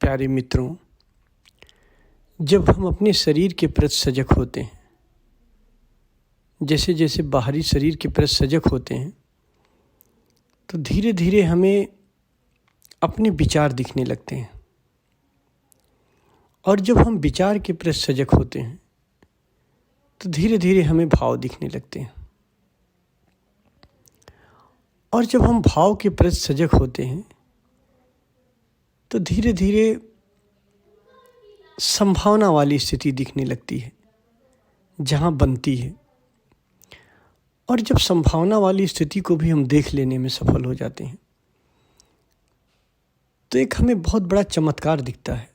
प्यारे मित्रों, जब हम अपने शरीर के प्रति सजग होते हैं, जैसे जैसे बाहरी शरीर के प्रति सजग होते हैं, तो धीरे धीरे हमें अपने विचार दिखने लगते हैं। और जब हम विचार के प्रति सजग होते हैं, तो धीरे धीरे हमें भाव दिखने लगते हैं। और जब हम भाव के प्रति सजग होते हैं, तो धीरे धीरे संभावना वाली स्थिति दिखने लगती है, जहाँ बनती है। और जब संभावना वाली स्थिति को भी हम देख लेने में सफल हो जाते हैं, तो एक हमें बहुत बड़ा चमत्कार दिखता है।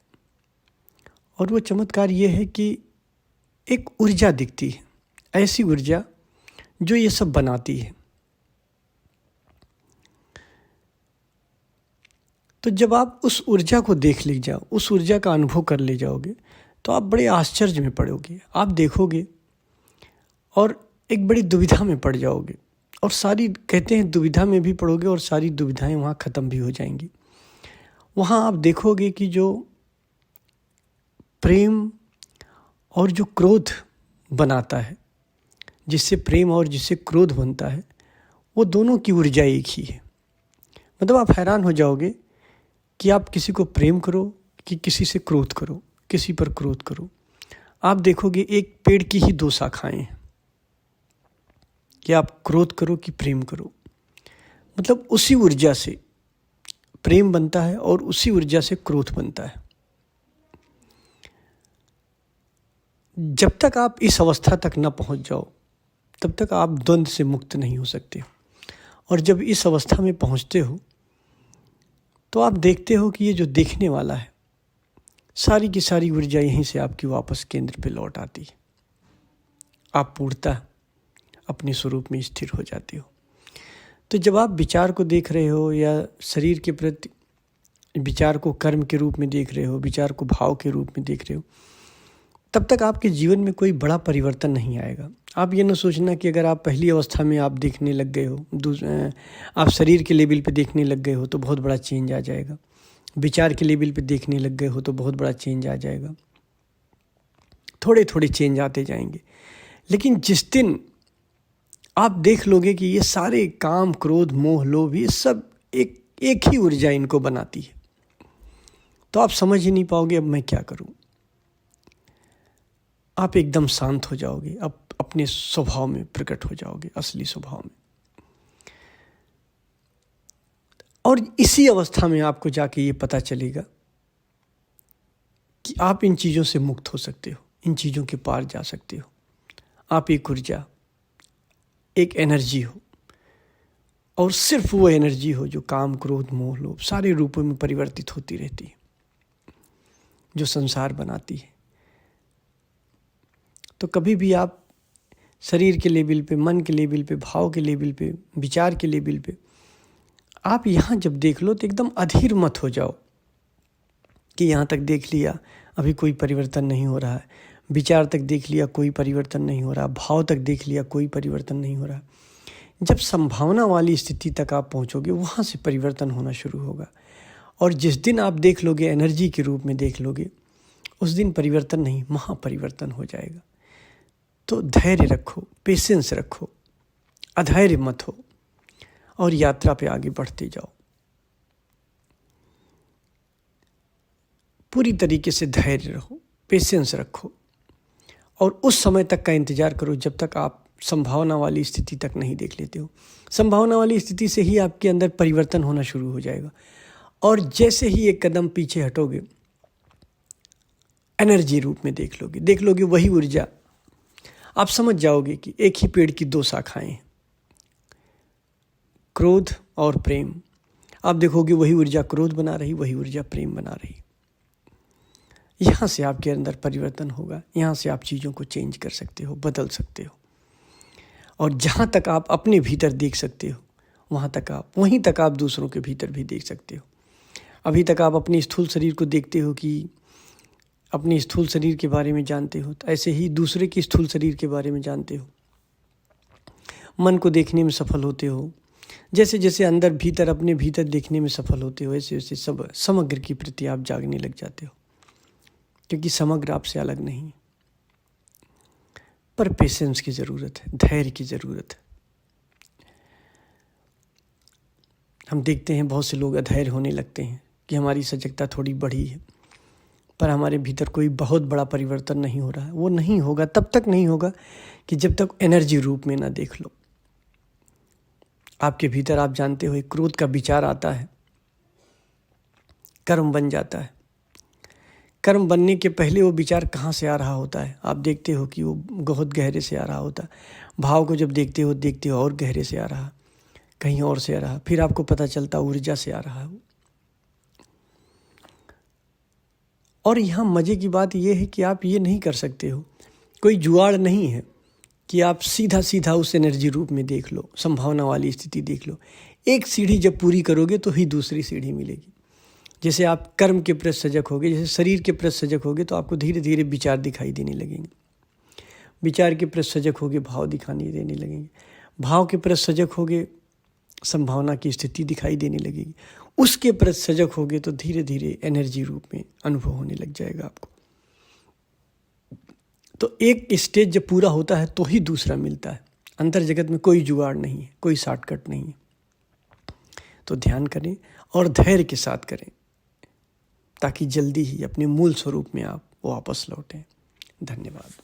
और वो चमत्कार ये है कि एक ऊर्जा दिखती है, ऐसी ऊर्जा जो ये सब बनाती है। तो जब आप उस ऊर्जा को देख ले जाओ, उस ऊर्जा का अनुभव कर ले जाओगे, तो आप बड़े आश्चर्य में पड़ोगे। आप देखोगे और एक बड़ी दुविधा में पड़ जाओगे। और सारी, कहते हैं, दुविधा में भी पड़ोगे और सारी दुविधाएं वहाँ ख़त्म भी हो जाएंगी। वहाँ आप देखोगे कि जो प्रेम और जो क्रोध बनाता है, जिससे प्रेम और जिससे क्रोध बनता है, वो दोनों की ऊर्जा एक ही है। मतलब आप हैरान हो जाओगे कि आप किसी को प्रेम करो कि किसी से क्रोध करो, किसी पर क्रोध करो। आप देखोगे एक पेड़ की ही दो शाखाएं हैं, कि आप क्रोध करो कि प्रेम करो। मतलब उसी ऊर्जा से प्रेम बनता है और उसी ऊर्जा से क्रोध बनता है। जब तक आप इस अवस्था तक न पहुंच जाओ, तब तक आप द्वंद्व से मुक्त नहीं हो सकते। और जब इस अवस्था में पहुंचते हो, तो आप देखते हो कि ये जो देखने वाला है, सारी की सारी ऊर्जा यहीं से आपकी वापस केंद्र पे लौट आती है। आप पूर्णतः अपने स्वरूप में स्थिर हो जाते हो। तो जब आप विचार को देख रहे हो, या शरीर के प्रति विचार को कर्म के रूप में देख रहे हो, विचार को भाव के रूप में देख रहे हो, तब तक आपके जीवन में कोई बड़ा परिवर्तन नहीं आएगा। आप ये न सोचना कि अगर आप पहली अवस्था में आप देखने लग गए हो, आप शरीर के लेवल पे देखने लग गए हो, तो बहुत बड़ा चेंज आ जाएगा। विचार के लेवल पे देखने लग गए हो तो बहुत बड़ा चेंज आ जाएगा। थोड़े थोड़े चेंज आते जाएंगे। लेकिन जिस दिन आप देख लोगे कि ये सारे काम, क्रोध, मोह, लोभ, ये सब एक ही ऊर्जा इनको बनाती है, तो आप समझ ही नहीं पाओगे अब मैं क्या करूं। आप एकदम शांत हो जाओगे, अब अपने स्वभाव में प्रकट हो जाओगे, असली स्वभाव में। और इसी अवस्था में आपको जाके ये पता चलेगा कि आप इन चीज़ों से मुक्त हो सकते हो, इन चीज़ों के पार जा सकते हो। आप एक ऊर्जा, एक एनर्जी हो, और सिर्फ वो एनर्जी हो जो काम, क्रोध, मोह, लोभ सारे रूपों में परिवर्तित होती रहती है, जो संसार बनाती है। तो कभी भी आप शरीर के लेवल पे, मन के लेवल पे, भाव के लेवल पे, विचार के लेवल पे, आप यहाँ जब देख लो तो एकदम अधीर मत हो जाओ कि यहाँ तक देख लिया, अभी कोई परिवर्तन नहीं हो रहा है। विचार तक देख लिया, कोई परिवर्तन नहीं हो रहा। भाव तक देख लिया, कोई परिवर्तन नहीं हो रहा। जब संभावना वाली स्थिति तक आप पहुँचोगे, वहाँ से परिवर्तन होना शुरू होगा। और जिस दिन आप देख लोगे, एनर्जी के रूप में देख लोगे, उस दिन परिवर्तन नहीं, महापरिवर्तन हो जाएगा। तो धैर्य रखो, पेशेंस रखो, अधैर्य मत हो, और यात्रा पे आगे बढ़ते जाओ। पूरी तरीके से धैर्य रहो, पेशेंस रखो, और उस समय तक का इंतजार करो जब तक आप संभावना वाली स्थिति तक नहीं देख लेते हो। संभावना वाली स्थिति से ही आपके अंदर परिवर्तन होना शुरू हो जाएगा। और जैसे ही एक कदम पीछे हटोगे, एनर्जी रूप में देख लोगे वही ऊर्जा। आप समझ जाओगे कि एक ही पेड़ की दो शाखाएं हैं, क्रोध और प्रेम। आप देखोगे वही ऊर्जा क्रोध बना रही, वही ऊर्जा प्रेम बना रही। यहाँ से आपके अंदर परिवर्तन होगा। यहाँ से आप चीज़ों को चेंज कर सकते हो, बदल सकते हो। और जहाँ तक आप अपने भीतर देख सकते हो, वहीं तक आप दूसरों के भीतर भी देख सकते हो। अभी तक आप अपने स्थूल शरीर को देखते हो कि अपने स्थूल शरीर के बारे में जानते हो, तो ऐसे ही दूसरे के स्थूल शरीर के बारे में जानते हो। मन को देखने में सफल होते हो, जैसे जैसे अंदर भीतर अपने भीतर देखने में सफल होते हो, वैसे वैसे सब समग्र की प्रति आप जागने लग जाते हो, क्योंकि समग्र आपसे अलग नहीं। पर पेशेंस की ज़रूरत है, धैर्य की ज़रूरत है। हम देखते हैं बहुत से लोग अधैर्य होने लगते हैं कि हमारी सजगता थोड़ी बढ़ी है, पर हमारे भीतर कोई बहुत बड़ा परिवर्तन नहीं हो रहा है। वो नहीं होगा, तब तक नहीं होगा कि जब तक एनर्जी रूप में ना देख लो। आपके भीतर, आप जानते हो, एक क्रोध का विचार आता है, कर्म बन जाता है। कर्म बनने के पहले वो विचार कहाँ से आ रहा होता है? आप देखते हो कि वो बहुत गहरे से आ रहा होता है। भाव को जब देखते हो और गहरे से आ रहा, कहीं और से आ रहा, फिर आपको पता चलता ऊर्जा से आ रहा है। और यहाँ मज़े की बात ये है कि आप ये नहीं कर सकते हो, कोई जुगाड़ नहीं है कि आप सीधा सीधा उस एनर्जी रूप में देख लो, संभावना वाली स्थिति देख लो। एक सीढ़ी जब पूरी करोगे तो ही दूसरी सीढ़ी मिलेगी। जैसे आप कर्म के प्रति सजग होगे, जैसे शरीर के प्रति सजग होगे, तो आपको धीरे धीरे विचार दिखाई देने लगेंगे। विचार के प्रति सजग होगे, भाव दिखाई देने लगेंगे। भाव के प्रति सजग होगे, संभावना की स्थिति दिखाई देने लगेगी। उसके प्रति सजग होगे तो धीरे धीरे एनर्जी रूप में अनुभव होने लग जाएगा आपको। तो एक स्टेज जब पूरा होता है तो ही दूसरा मिलता है। अंतर जगत में कोई जुगाड़ नहीं है, कोई शॉर्टकट नहीं है। तो ध्यान करें और धैर्य के साथ करें, ताकि जल्दी ही अपने मूल स्वरूप में आप वापस लौटें। धन्यवाद।